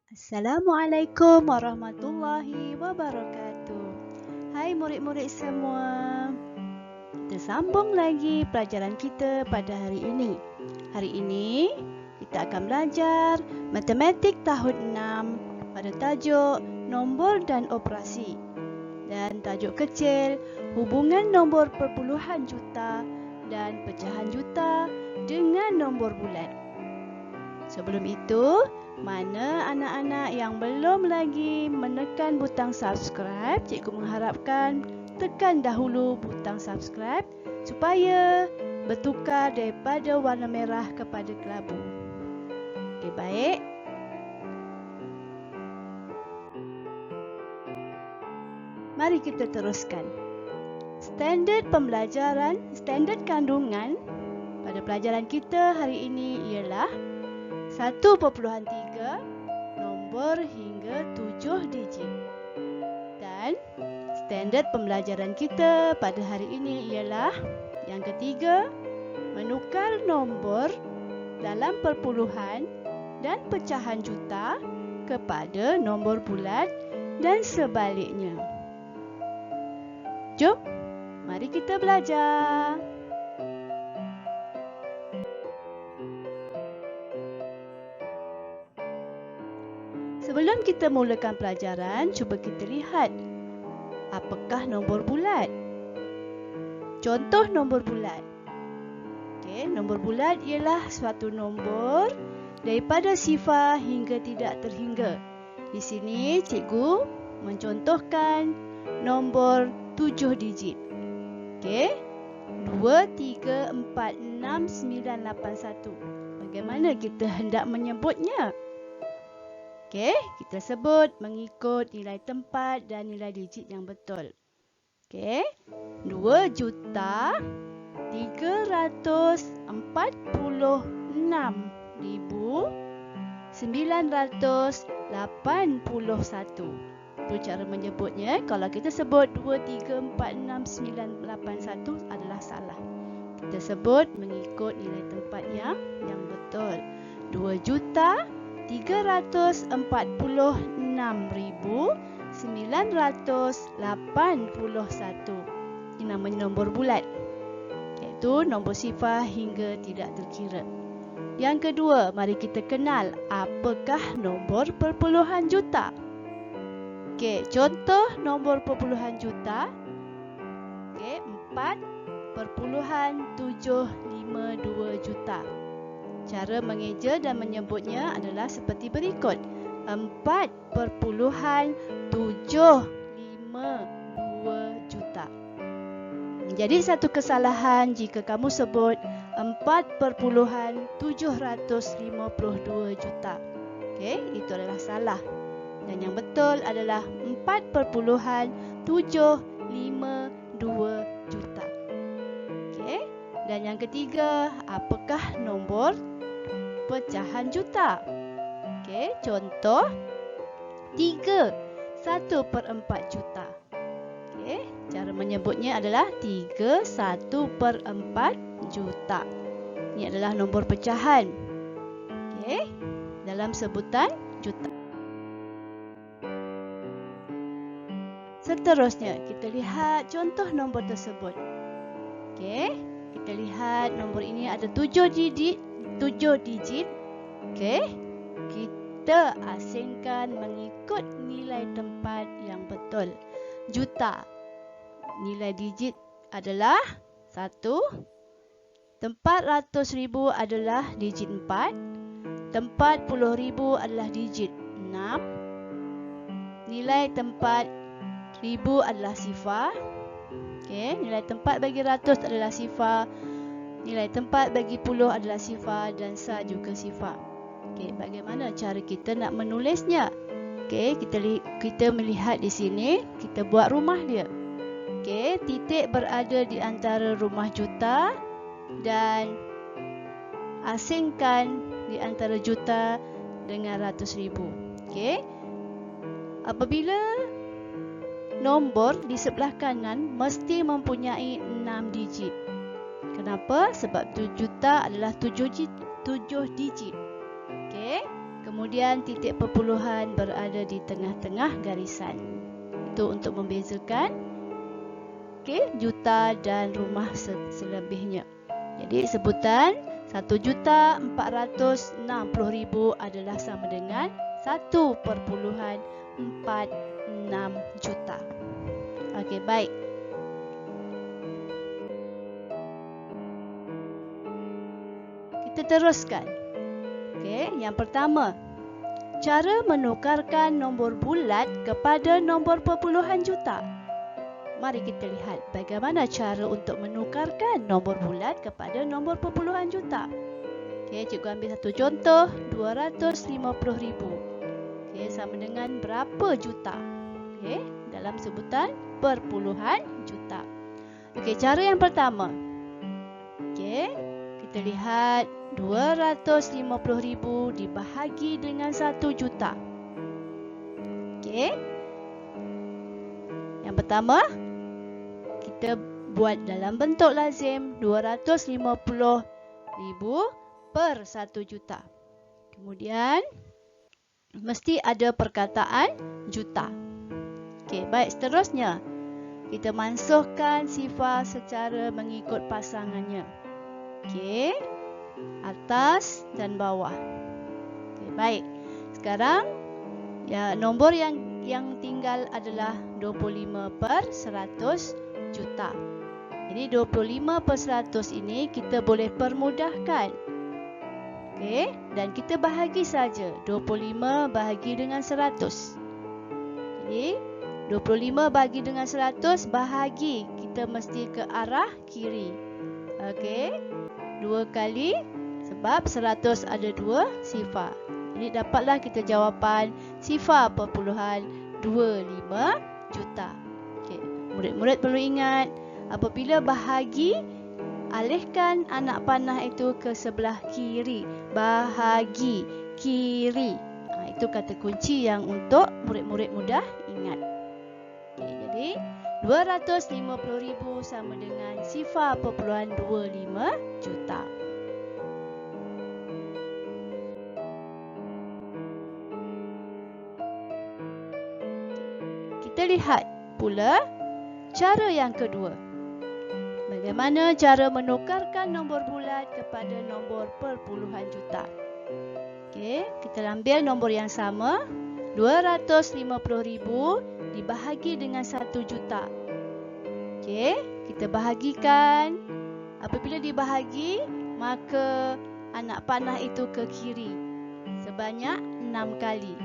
Assalamualaikum warahmatullahi wabarakatuh. Hai murid-murid semua. Kita sambung lagi pelajaran kita pada hari ini. Hari ini kita akan belajar matematik tahun 6 pada tajuk nombor dan operasi. Dan tajuk kecil hubungan nombor perpuluhan juta dan pecahan juta dengan nombor bulat. Sebelum itu, mana anak-anak yang belum lagi menekan butang subscribe, cikgu mengharapkan tekan dahulu butang subscribe supaya bertukar daripada warna merah kepada kelabu. Okey, baik. Mari kita teruskan. Standard pembelajaran, standard kandungan pada pelajaran kita hari ini ialah 1.3 nombor hingga 7 digit. Dan standard pembelajaran kita pada hari ini ialah yang ketiga, menukar nombor dalam perpuluhan dan pecahan juta kepada nombor bulat dan sebaliknya. Jom, mari kita belajar. Sebelum kita mulakan pelajaran, cuba kita lihat apakah nombor bulat. Contoh nombor bulat. Okey, nombor bulat ialah suatu nombor daripada sifar hingga tidak terhingga. Di sini cikgu mencontohkan nombor 7 digit. Okey, 2, 3, 4, 6, 9, 8, 1. Bagaimana kita hendak menyebutnya? Okey, kita sebut mengikut nilai tempat dan nilai digit yang betul. Okey, 2,346,981. Itu cara menyebutnya. Kalau kita sebut 2, 3, 4, 6, 9, 8, 1 adalah salah. Kita sebut mengikut nilai tempat yang betul. 2,346,981. Ini namanya nombor bulat, iaitu nombor sifar hingga tidak terkira. Yang kedua, mari kita kenal apakah nombor perpuluhan juta. Okey, contoh nombor perpuluhan juta. Okey, 4,752 juta. Cara mengeja dan menyebutnya adalah seperti berikut. 4,752 juta. Jadi satu kesalahan jika kamu sebut 4,752 juta. Okey, itu adalah salah. Dan yang betul adalah 4,752 juta. Okey. Dan yang ketiga, apakah nombor pecahan juta? Okey, contoh 3, 1/4 juta. Okey, cara menyebutnya adalah 3, 1/4 juta. Ini adalah nombor pecahan. Okey, dalam sebutan juta. Seterusnya, kita lihat contoh nombor tersebut. Okey, kita lihat nombor ini ada 7 digit. Okey, kita asingkan mengikut nilai tempat yang betul. Juta. Nilai digit adalah 1. Tempat ratus ribu adalah digit 4. Tempat puluh ribu adalah digit 6. Nilai tempat ribu adalah sifar. Okey, nilai tempat bagi ratus adalah sifar. Nilai tempat bagi puluh adalah sifar dan sa juga sifar. Okey, bagaimana cara kita nak menulisnya? Okey, kita melihat di sini, kita buat rumah dia. Okey, titik berada di antara rumah juta dan asingkan di antara juta dengan ratus ribu. Okey. Apabila nombor di sebelah kanan mesti mempunyai 6 digit. Kenapa? Sebab juta adalah 7 digit. Okey. Kemudian titik perpuluhan berada di tengah-tengah garisan. Itu untuk membezakan juta dan rumah selebihnya. Jadi sebutan 1.460.000 adalah sama dengan 1.46 juta. Okey, baik. Kita teruskan. Okey, yang pertama, cara menukarkan nombor bulat kepada nombor perpuluhan juta. Mari kita lihat bagaimana cara untuk menukarkan nombor bulat kepada nombor perpuluhan juta. Okey, cikgu ambil satu contoh, 250,000. Okey, sama dengan berapa juta? Okey, dalam sebutan perpuluhan juta. Okey, cara yang pertama. Okey, kita lihat 250,000 dibahagi dengan 1 juta. Okey. Yang pertama, kita buat dalam bentuk lazim 250,000 per 1 juta. Kemudian, mesti ada perkataan juta. Okey, baik, seterusnya. Kita mansuhkan sifar secara mengikut pasangannya. Okey, atas dan bawah. Okey, baik. Sekarang, nombor yang tinggal adalah 25 per 100 juta. Jadi 25 per 100 ini kita boleh permudahkan. Okey, dan kita bahagi saja 25 bahagi dengan 100. Jadi 25 bahagi dengan 100 bahagi kita mesti ke arah kiri. Okey, 2 kali sebab 100 ada 2 sifar. Jadi dapatlah kita jawapan sifar perpuluhan 25 juta. Okey, murid-murid perlu ingat, apabila bahagi, alihkan anak panah itu ke sebelah kiri. Bahagi kiri. Itu kata kunci yang untuk murid-murid mudah ingat. Okey, jadi 250,000 sama dengan sifar perpuluhan 25 juta. Kita lihat pula cara yang kedua. Bagaimana cara menukarkan nombor bulat kepada nombor perpuluhan juta? Okey, kita ambil nombor yang sama, 250,000 dibahagi dengan 1 juta. Okey, kita bahagikan. Apabila dibahagi, maka anak panah itu ke kiri sebanyak 6 kali.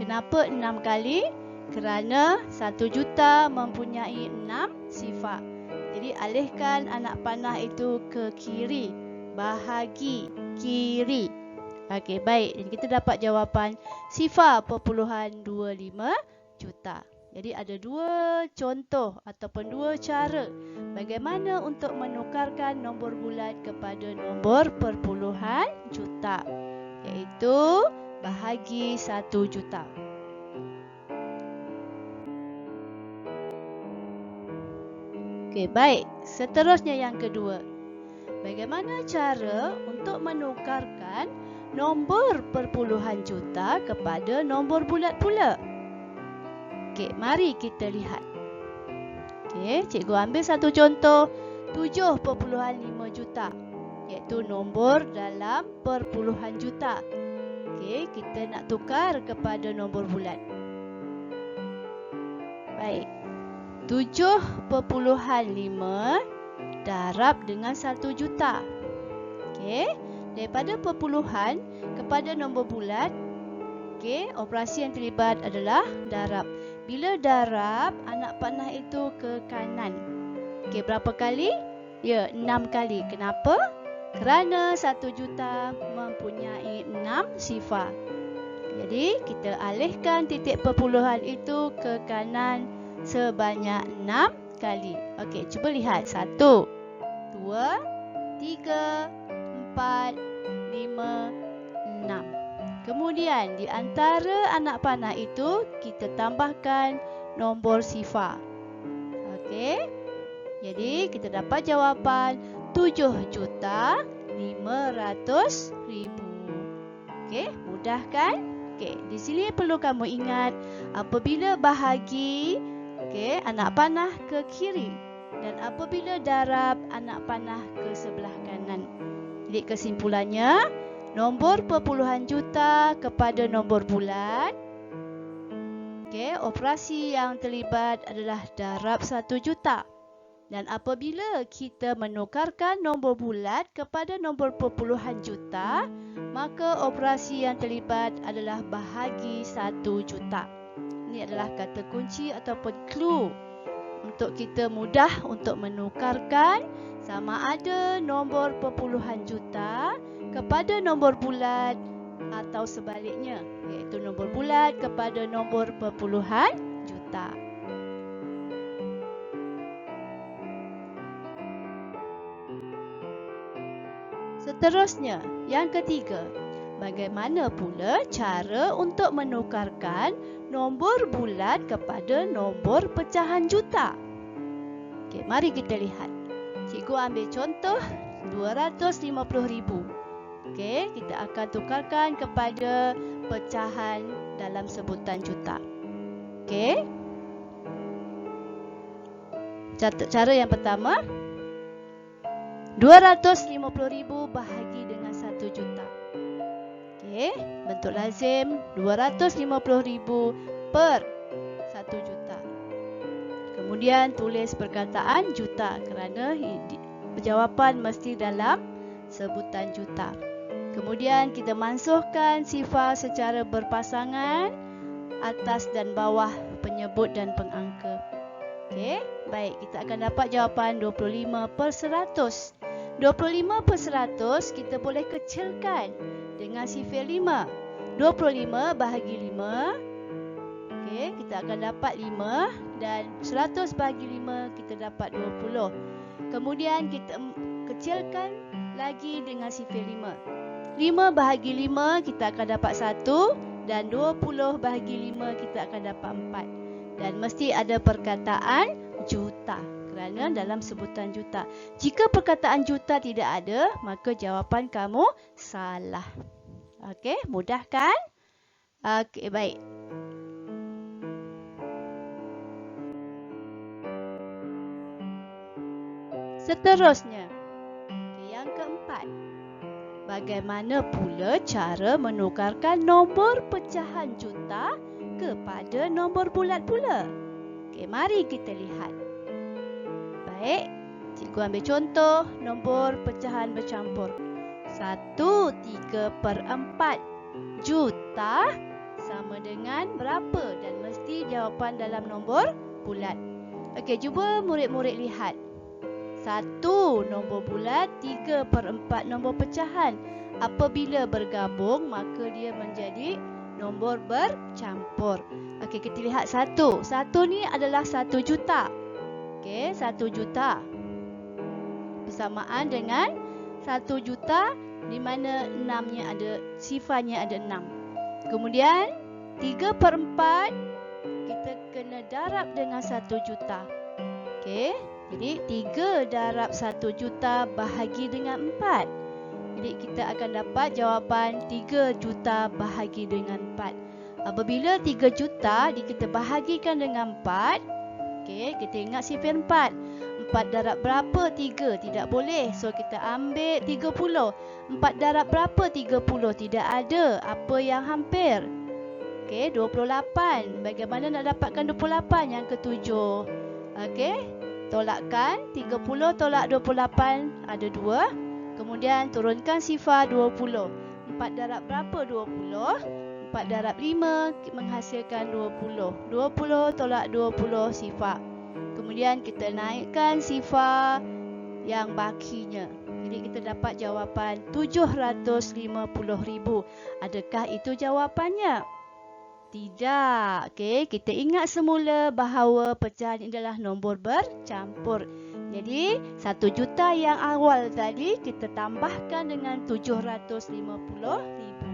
Kenapa 6 kali? Kerana 1 juta mempunyai 6 sifar. Jadi alihkan anak panah itu ke kiri. Bahagi kiri. Okey, baik. Jadi kita dapat jawapan sifar perpuluhan 25 juta. Jadi ada 2 contoh ataupun 2 cara bagaimana untuk menukarkan nombor bulat kepada nombor perpuluhan juta. Iaitu bahagi 1 juta. Okey, baik. Seterusnya yang kedua. Bagaimana cara untuk menukarkan nombor perpuluhan juta kepada nombor bulat pula? Okey, mari kita lihat. Okey, cikgu ambil satu contoh 7.5 juta, iaitu nombor dalam perpuluhan juta. Okey, kita nak tukar kepada nombor bulat. Baik. 7.5 darab dengan 1 juta. Okey, daripada perpuluhan kepada nombor bulat, okey, operasi yang terlibat adalah darab. Bila darab, anak panah itu ke kanan. Okey, berapa kali? Ya, 6 kali. Kenapa? Kerana 1 juta mempunyai 6 sifar. Jadi, kita alihkan titik perpuluhan itu ke kanan sebanyak 6 kali. Okey, cuba lihat. 1, 2, 3, 4, 5, 6. Kemudian, di antara anak panah itu, kita tambahkan nombor sifar. Okey, jadi kita dapat jawapan 7.500.000. Okey, mudah kan? Okey, di sini perlu kamu ingat apabila bahagi anak panah ke kiri dan apabila darab anak panah ke sebelah kanan. Jadi kesimpulannya, nombor perpuluhan juta kepada nombor bulat. Operasi yang terlibat adalah darab 1 juta. Dan apabila kita menukarkan nombor bulat kepada nombor perpuluhan juta, maka operasi yang terlibat adalah bahagi 1 juta. Ini adalah kata kunci ataupun clue untuk kita mudah untuk menukarkan sama ada nombor perpuluhan juta kepada nombor bulat atau sebaliknya, iaitu nombor bulat kepada nombor perpuluhan juta. Seterusnya, yang ketiga, bagaimana pula cara untuk menukarkan nombor bulat kepada nombor pecahan juta? Okey, mari kita lihat. Cikgu ambil contoh 250,000. Okey, kita akan tukarkan kepada pecahan dalam sebutan juta. Okey. Cara yang pertama, 250,000 bahagi dengan 1 juta. Okey, bentuk lazim 250,000 per 1 juta. Kemudian tulis perkataan juta kerana jawapan mesti dalam sebutan juta. Kemudian kita mansuhkan sifar secara berpasangan atas dan bawah penyebut dan pengangka. Okey, baik, kita akan dapat jawapan 25/100. 25/100 kita boleh kecilkan dengan sifar 5. 25 bahagi 5. Okey, kita akan dapat 5 dan 100 bahagi 5 kita dapat 20. Kemudian kita kecilkan lagi dengan sifar 5. 5 bahagi 5 kita akan dapat 1 dan 20 bahagi 5 kita akan dapat 4. Dan mesti ada perkataan juta kerana dalam sebutan juta. Jika perkataan juta tidak ada, maka jawapan kamu salah. Okey, mudah kan? Okey, baik. Seterusnya, yang keempat. Bagaimana pula cara menukarkan nombor pecahan juta kepada nombor bulat pula? Okey, mari kita lihat. Baik, cikgu ambil contoh nombor pecahan bercampur. 1/3/4 juta sama dengan berapa? Dan mesti jawapan dalam nombor bulat. Okey, cuba murid-murid lihat. 1 nombor bulat, 3/4 nombor pecahan. Apabila bergabung, maka dia menjadi nombor bercampur. Okey, kita lihat 1. 1 ni adalah 1 juta. Okey, 1 juta. Bersamaan dengan 1 juta di mana 6-nya ada, sifarnya ada 6. Kemudian 3/4 kita kena darab dengan 1 juta. Okey. Jadi 3 darab 1 juta bahagi dengan 4. Jadi kita akan dapat jawapan 3 juta bahagi dengan 4. Apabila 3 juta kita bahagikan dengan 4, okey, kita ingat sifar 4. 4 darab berapa? 3. Tidak boleh. So kita ambil 30. 4 darab berapa? 30. Tidak ada apa yang hampir. Okey, 28. Bagaimana nak dapatkan 28? Yang ketujuh. Okey. Tolakkan 30 tolak 28 ada 2. Kemudian turunkan sifar 20. 4 darab berapa? 20. 4 darab 5 menghasilkan 20. 20 tolak 20 sifar. Kemudian kita naikkan sifar yang bakinya. Jadi kita dapat jawapan 750,000. Adakah itu jawapannya? Tidak. Okey, kita ingat semula bahawa pecahan ini adalah nombor bercampur. Jadi 1 juta yang awal tadi kita tambahkan dengan 750,000.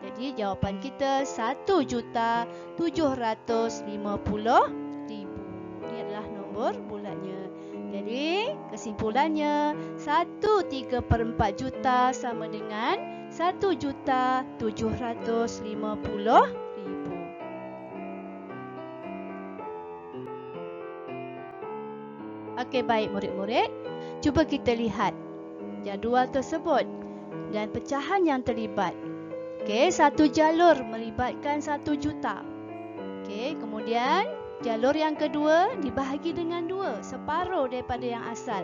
Jadi jawapan kita 1,750,000. Ini adalah nombor bulatnya. Jadi kesimpulannya 1/3/4 juta sama dengan 1.750.000. Okey, baik murid-murid. Cuba kita lihat jadual tersebut dan pecahan yang terlibat. Okey, satu jalur melibatkan 1 juta. Okey, kemudian jalur yang kedua dibahagi dengan 2, separuh daripada yang asal.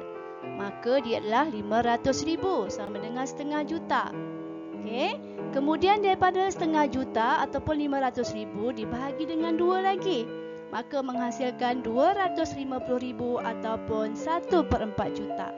Maka dia adalah 500,000 sama dengan setengah juta. Okey, kemudian daripada setengah juta ataupun 500,000 dibahagi dengan 2 lagi. Maka menghasilkan 250,000 ataupun 1/4 juta.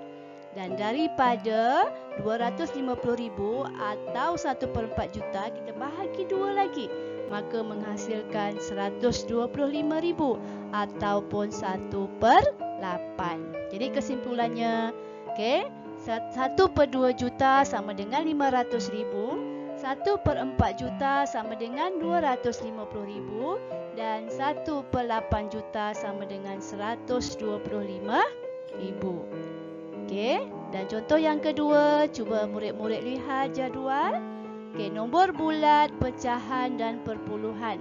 Dan daripada 250,000 atau 1/4 juta kita bahagi 2 lagi. Maka menghasilkan 125,000 ataupun 1/8. Jadi kesimpulannya, okey, 1/2 juta sama dengan 500,000, 1/4 juta sama dengan 250,000 dan 1/8 juta sama dengan 125,000. Okey, dan contoh yang kedua, cuba murid-murid lihat jadual. Okey, nombor bulat, pecahan dan perpuluhan.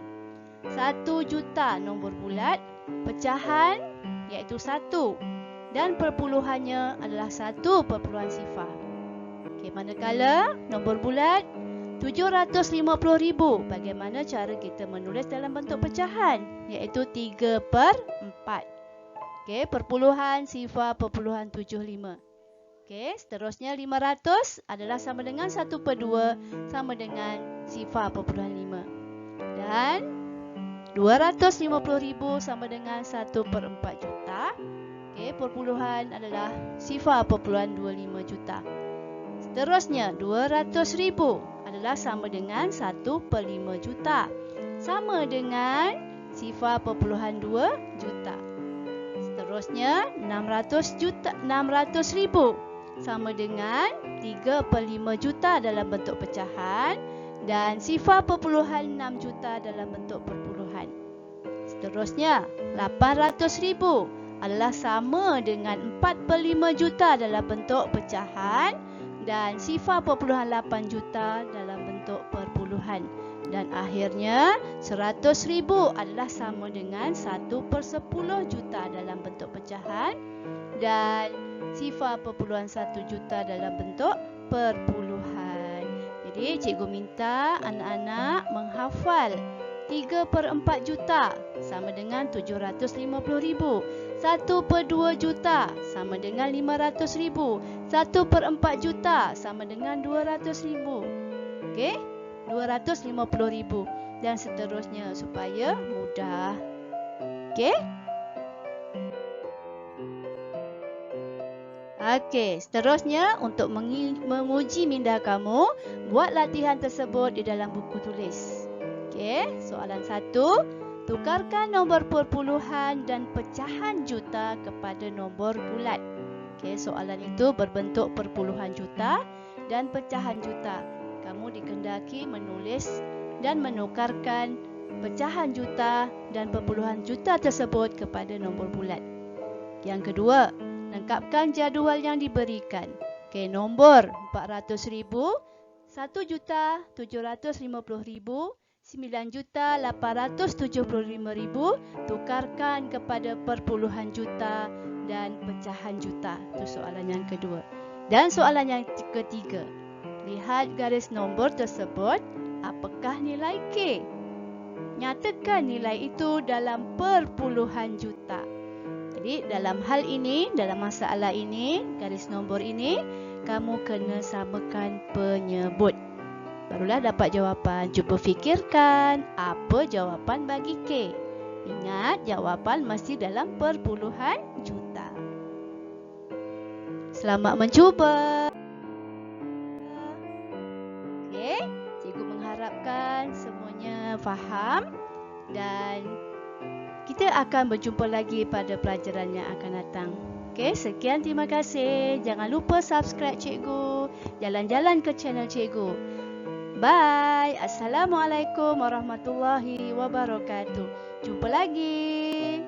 1 juta nombor bulat, pecahan iaitu 1 dan perpuluhannya adalah 1/0. Okey, manakala nombor bulat 750,000. Bagaimana cara kita menulis dalam bentuk pecahan? Iaitu 3/4. Okey, perpuluhan 0.75. Okey, seterusnya 500 adalah sama dengan 1/2 sama dengan 0.5. Dan 250,000 sama dengan 1/4 juta. Okey, perpuluhan adalah 0.25 juta. Seterusnya 200,000 adalah sama dengan 1/5 juta. Sama dengan 0.2 juta. Seterusnya 600,000 sama dengan 3/5 juta dalam bentuk pecahan dan 0.6 juta dalam bentuk perpuluhan. Seterusnya 800,000 adalah sama dengan 4/5 juta dalam bentuk pecahan dan 0.8 juta dalam bentuk perpuluhan. Dan akhirnya 100,000 adalah sama dengan 1/10 juta dalam bentuk pecahan dan 0.1 juta dalam bentuk perpuluhan. Jadi cikgu minta anak-anak menghafal 3/4 juta sama dengan 750,000. 1/2 juta sama dengan 500,000. 1/4 juta sama dengan 200,000. Okey, 250,000 dan seterusnya supaya mudah. Okey? Okey, seterusnya untuk menguji minda kamu, buat latihan tersebut di dalam buku tulis. Okey, soalan 1. Tukarkan nombor perpuluhan dan pecahan juta kepada nombor bulat. Okey, soalan itu berbentuk perpuluhan juta dan pecahan juta. Kamu dikendaki menulis dan menukarkan pecahan juta dan perpuluhan juta tersebut kepada nombor bulat. Yang kedua, lengkapkan jadual yang diberikan. Okey, nombor 400,000, 1.750.000, 9.875.000 tukarkan kepada perpuluhan juta dan pecahan juta. Itu soalan yang kedua. Dan soalan yang ketiga, lihat garis nombor tersebut, apakah nilai K? Nyatakan nilai itu dalam perpuluhan juta. Jadi dalam hal ini, dalam masalah ini, garis nombor ini, kamu kena samakan penyebut. Barulah dapat jawapan. Cuba fikirkan apa jawapan bagi K. Ingat, jawapan mesti dalam perpuluhan juta. Selamat mencuba. Okey, cikgu mengharapkan semuanya faham dan kita akan berjumpa lagi pada pelajaran yang akan datang. Okey, sekian, terima kasih. Jangan lupa subscribe cikgu. Jalan-jalan ke channel cikgu. Bye. Assalamualaikum warahmatullahi wabarakatuh. Jumpa lagi.